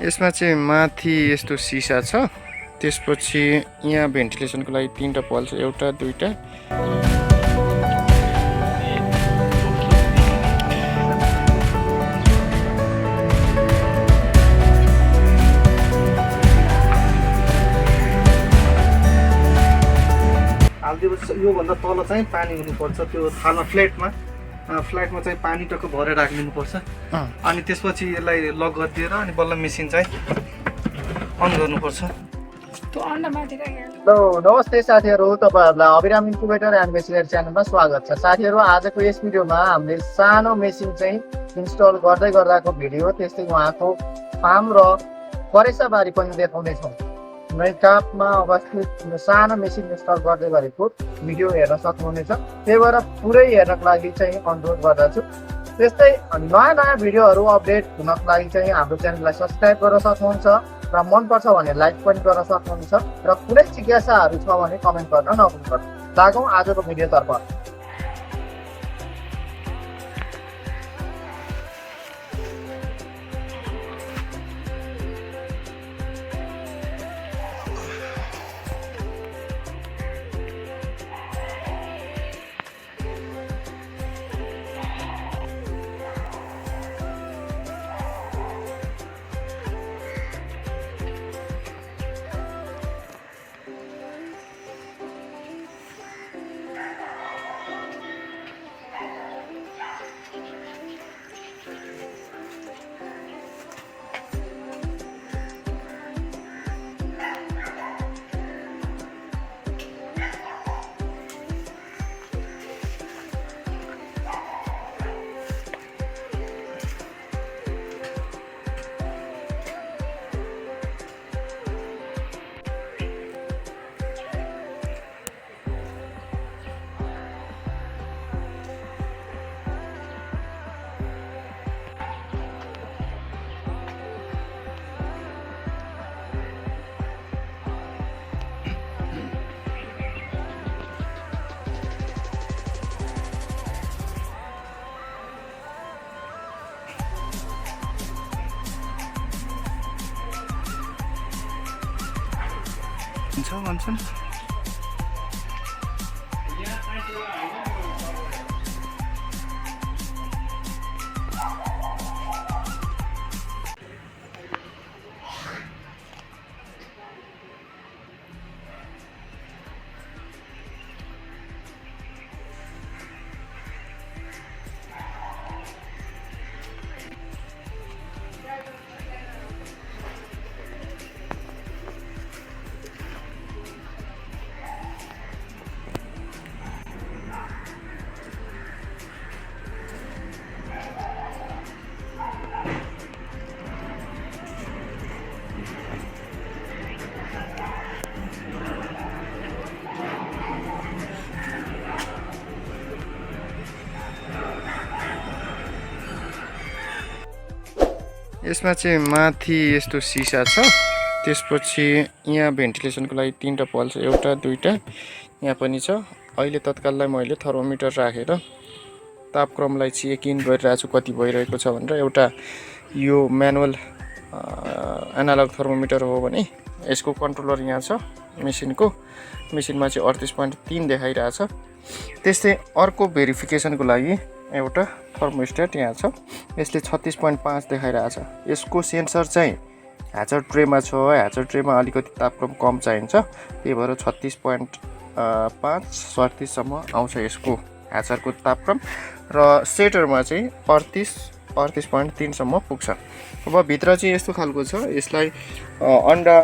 यसमा चाहिँ माथि यस्तो सिसा छ, त्यसपछि यहाँ भेन्टिलेसनको लागि 3टा पल छ, एउटा दुईटा। योभन्दा तल चाहिँ पानी हुनुपर्छ, त्यो थालमा फ्ल्याटमा चाहिँ पानी टक्क भरेर राखिदिनुपर्छ। अनि त्यसपछि यसलाई लक गरिदिएर अनि बल्ल मेसिन चाहिँ अन गर्नुपर्छ। हेलो नमस्ते साथीहरू, तपाईहरुलाई अबिराम इन्कुबेटर एन्ड मेसिनरी च्यानलमा स्वागत छ। साथीहरू, आजको यस भिडियोमा हामीले सानो मेसिन चाहिँ इन्स्टल गर्दै गर्दाको भिडियो, त्यस्तै उहाँको फार्म र करेसाबारी पनि देखाउनेछौँ। नाइकापमा अवस्थित सानो मेसिन इन्स्टल गर्दै गरेको भिडियो हेर्न सक्नुहुनेछ। त्यही भएर पुरै हेर्नको लागि चाहिँ अनुरोध गर्दछु। त्यस्तै नयाँ नयाँ भिडियोहरू अपडेट हुनको लागि चाहिँ हाम्रो च्यानललाई सब्स्क्राइब गर्न सक्नुहुन्छ र मनपर्छ भने लाइक पनि गर्न सक्नुहुन्छ र कुनै जिज्ञासाहरू छ भने कमेन्ट गर्न नभुल्नुहोस्। लागौँ आजको भिडियोतर्फ। भन्छन् यसमा चाहिँ माथि यस्तो सिसा छ, त्यसपछि यहाँ भेन्टिलेसनको लागि 3टा पल छ, एउटा दुईटा। यहाँ पनि छ। अहिले तत्काललाई मैले थर्मोमिटर राखेर तापक्रमलाई चेक इन गरिरहेको छु कति भइरहेको छ भनेर। एउटा यो म्यानुअल एनालग थर्मोमिटर हो भने यसको कन्ट्रोलर यहाँ छ। मेसिनमा चाहिँ 38.3 देखाइरहेछ। त्यस्तै अर्को भेरिफिकेसनको लागि एउटा थर्मोस्टेट यहाँ छ, यसले 36.5 देखाइरहेछ। यसको सेन्सर चाहिँ ह्याचर ट्रेमा छ। ह्याचर ट्रेमा अलिकति तापक्रम कम चाहिन्छ, त्यही भएर 36.5 37सम्म आउँछ यसको ह्याचरको तापक्रम, र सेटरमा चाहिँ 38.3 सम्म पुग्छ। अब भित्र चाहिँ यस्तो खालको छ। यसलाई अन्डा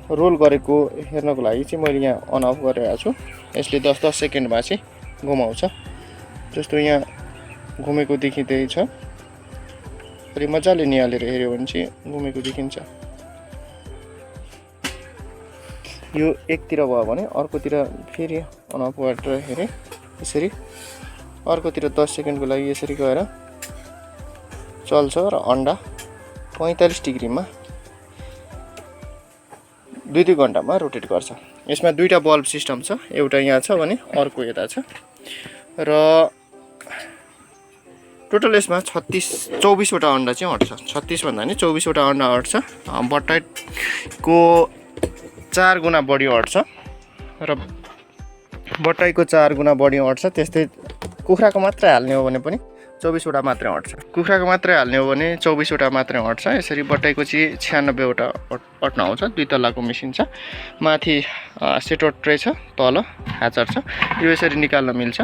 रोल गरेको हेर्नको लागि चाहिँ मैले यहाँ अन अफ गरिरहेको छु। यसले 10-10 सेकेन्डमा चाहिँ घुमाउँछ। जस्तो यहाँ घुमेको देखिँदै छ। अलि मजाले निहालेर हेऱ्यो भने चाहिँ घुमेको देखिन्छ। यो एकतिर भयो भने अर्कोतिर फेरि अन अफ गरेर हेरेँ यसरी। अर्कोतिर 10 सेकेन्डको लागि यसरी गएर चल्छ र अन्डा 45 डिग्रीमा 2-2 घन्टामा रोटेट गर्छ। यसमा 2टा बल्ब सिस्टम छ, एउटा यहाँ छ भने अर्को यता छ। र टोटल यसमा 24वटा अन्डा चाहिँ अट्छ। 36 भन्दा नि 24वटा अन्डा अट्छ। बटाईको 4 गुणा बढी अट्छ र बटाईको 4 गुणा बढी अट्छ। त्यस्तै कुखुराको मात्रै हाल्ने हो भने पनि 24वटा मात्रै अट्छ। कुखुराको मात्रै हाल्ने हो भने 24वटा मात्रै अट्छ। यसरी बटाईको चाहिँ 96वटा अट्न आउँछ। 2 तलाको मेसिन छ, माथि सेटो ट्रे छ, तल ह्याचर छ। यो यसरी निकाल्न मिल्छ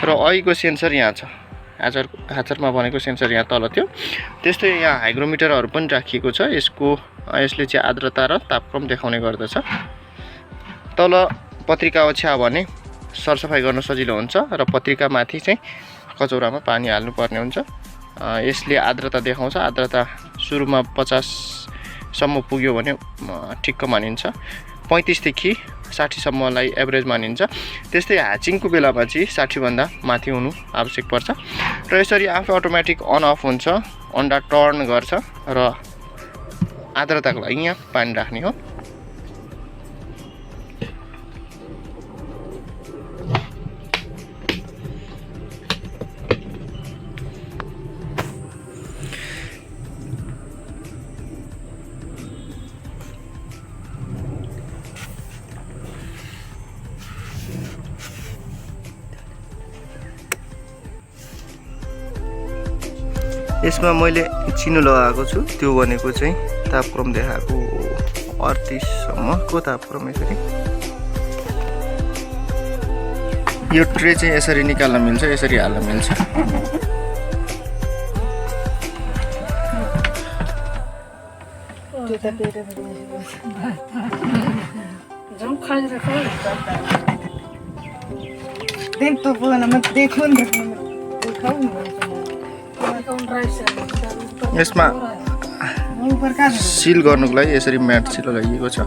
र अहीको सेन्सर यहाँ छ। ह्याचरमा बनेको सेन्सर यहाँ तल थियो। त्यस्तै यहाँ हाइग्रोमिटरहरू पनि राखिएको छ। यसले चाहिँ आर्द्रता र तापक्रम देखाउने गर्दछ। तल पत्रिका ओछ्या भने सरसफाइ गर्न सजिलो हुन्छ र पत्रिका माथि चाहिँ कचौरामा पानी हाल्नुपर्ने हुन्छ। यसले आर्द्रता देखाउँछ। आर्द्रता सुरुमा 50 सम्म पुग्यो भने ठिक्क मानिन्छ। 35 देखि 60 सम्मलाई एभरेज मानिन्छ। त्यस्तै ह्याचिङको बेलामा चाहिँ 60 भन्दा माथि हुनु आवश्यक पर्छ र यसरी आफै अटोमेटिक अन अफ हुन्छ। अन्डा टर्न गर्छ र आर्द्रताको लागि यहाँ पानी राख्ने हो। यसमा मैले चिनो लगाएको छु। त्यो भनेको चाहिँ तापक्रम देखाएको 38 सम्मको तापक्रम। यसरी यो ट्रे चाहिँ यसरी निकाल्न मिल्छ, यसरी हाल्न मिल्छ। यसमा सिल गर्नुको लागि यसरी म्याट सिल लगाइएको छ।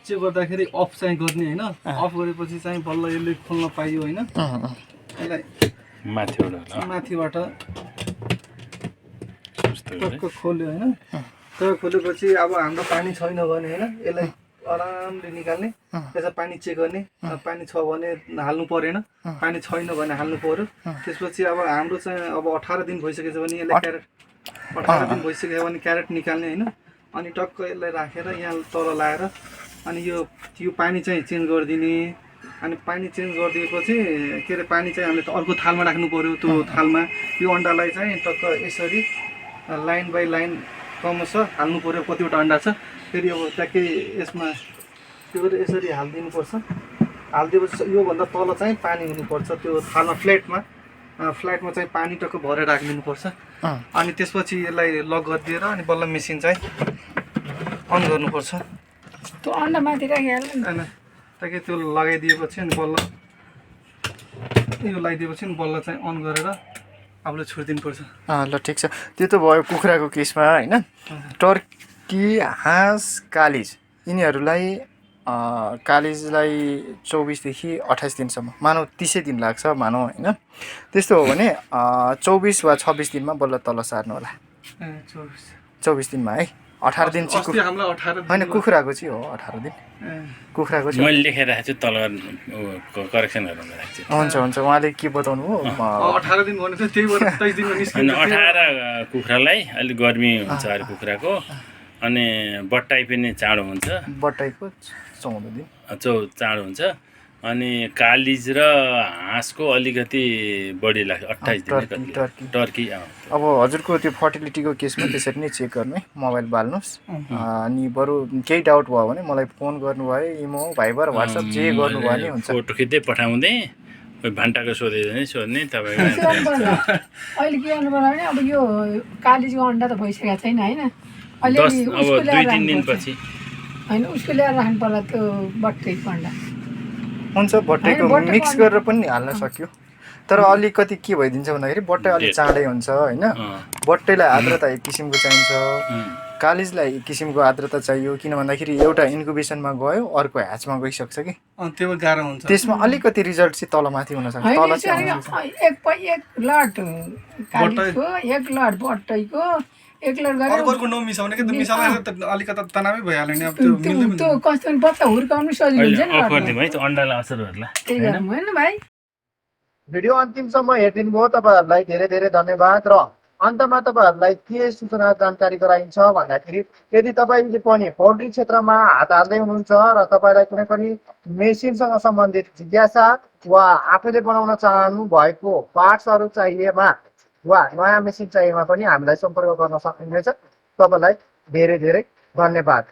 चेक गर्दाखेरि अफ चाहिँ गर्ने होइन अफ गरेपछि चाहिँ बल्ल यसले खोल्न पाइयो होइन यसलाई माथिबाट टक्क खोल्यो होइन टक्क खोलेपछि अब हाम्रो पानी छैन भने होइन यसलाई आरामले निकाल्ने त्यसमा पानी चेक गर्ने पानी छ भने हाल्नु परेन पानी छैन भने हाल्नु पर्यो त्यसपछि अब हाम्रो चाहिँ अब 18 दिन भइसकेछ भने यसलाई क्यारेट 18 दिन भइसक्यो भने क्यारेट निकाल्ने होइन अनि टक्क यसलाई राखेर यहाँ तल लाएर अनि यो पानी चाहिँ चेन्ज गरिदिने अनि पानी चेन्ज गरिदिएपछि के अरे पानी चाहिँ हामीले अर्को थालमा राख्नु पर्यो त्यो थालमा यो अन्डालाई चाहिँ टक्क यसरी लाइन बाई लाइन क्रमशः हाल्नु पर्यो कतिवटा अन्डा छ फेरि अब ट्याक्कै यसमा त्यो गरेर यसरी हालिदिनुपर्छ हालिदिएपछि योभन्दा तल चाहिँ पानी हुनुपर्छ त्यो थालमा फ्ल्याटमा चाहिँ पानी टक्क भरेर राखिदिनुपर्छ अनि त्यसपछि यसलाई लक गरिदिएर अनि बल्ल मेसिन चाहिँ अन गर्नुपर्छ त्यो अन्डा माथि राखिहाल्नु होइन ट्याक्कै त्यो लगाइदिएपछि अनि बल्ल यो लगाइदिएपछि अनि बल्ल चाहिँ अन गरेर आफूले छोडिदिनुपर्छ ल ठिक छ त्यो त भयो कुखुराको केसमा होइन टर्की हाँस कालिज यिनीहरूलाई कालिजलाई 24 देखि 28 दिनसम्म मानौ 30 दिन लाग्छ मानौ होइन त्यस्तो हो भने 24 वा 26 दिनमा बल्ल तल सार्नु होला 24 दिनमा है 18 दिन चाहिँ होइन कुखुराको चाहिँ हो 18 दिन कुखुराको चाहिँ मैले लेखेर राखेको छु तल करेक्सन गरेर राखेको छु हुन्छ उहाँले के बताउनु हो 18 दिन भने चाहिँ त्यही भएर 23 दिनमा निस्किन्छ 18 कुखुरालाई अलिक गर्मी हुन्छ अरे कुखुराको अनि बट्टाइ पनि चाँडो हुन्छ बट्टाइको 14 दिन चाँडो हुन्छ अनि कालिज र हाँसको अलिकति बढी लाग्छ 28 दिन टर्की अब हजुरको त्यो फर्टिलिटीको केसमा त्यसरी नै चेक गर्नु है मोबाइल बाल्नुहोस् अनि बरु केही डाउट भयो भने मलाई फोन गर्नुभयो इमो भाइबर व्हाट्सएप जे गर्नुभयो भने हुन्छ फोटो खिच्दै पठाउँदै भान्टाको सोध्ने तपाईँको अहिले के गर्नु पर्यो भने अब यो कालिजको अन्डा त भइसकेको छैन होइन अब 2-3 दिनपछि होइन उसको ल्याएर राख्नु पर्ला त्यो बट्टाइको अन्डा हुन्छ बट्टाइको मिक्स गरेर पनि हाल्न सक्यो तर अलिकति के भइदिन्छ भन्दाखेरि बट्टाइ अलिक चाँडै हुन्छ होइन बट्टाइलाई आर्द्रता एक किसिमको चाहिन्छ कालिजलाई एक किसिमको आर्द्रता चाहियो किन भन्दाखेरि एउटा इन्क्युबेसनमा गयो अर्को ह्याचमा गइसक्छ कि त्यो गाह्रो हुन्छ त्यसमा अलिकति रिजल्ट चाहिँ तल माथि हुन सक्छ तल चाहिँ एक लट कालिजको एक लट बट्टाइको एक लट गरेर अर्को नमिसाउने के त मिसाएर त अलिकति तनावै भइहाल्यो नि अब त्यो मिल्दैन त्यो कस्तो पनि बच्चा हुर्काउनु सजिलो हुन्छ नि अफ गरिदिउँ है त्यो अन्डालाई असर गर्ला त्यही गर्नु होइन भाइ भिडियो अन्तिमसम्म हेरिदिनु भयो तपाईँहरूलाई धेरै धेरै धन्यवाद र अन्तमा तपाईँहरूलाई के सूचना जानकारी गराइन्छ भन्दाखेरि यदि तपाईँले पनि पोल्ट्री क्षेत्रमा हात हाल्दै हुनुहुन्छ र तपाईँलाई कुनै पनि मेसिनसँग सम्बन्धित जिज्ञासा वा आफैले बनाउन चाहनु भएको पार्ट्सहरू चाहिएमा वा नयाँ मेसिन चाहिएमा पनि हामीलाई सम्पर्क गर्न सक्नुहुनेछ। तपाईँलाई धेरै धेरै धन्यवाद।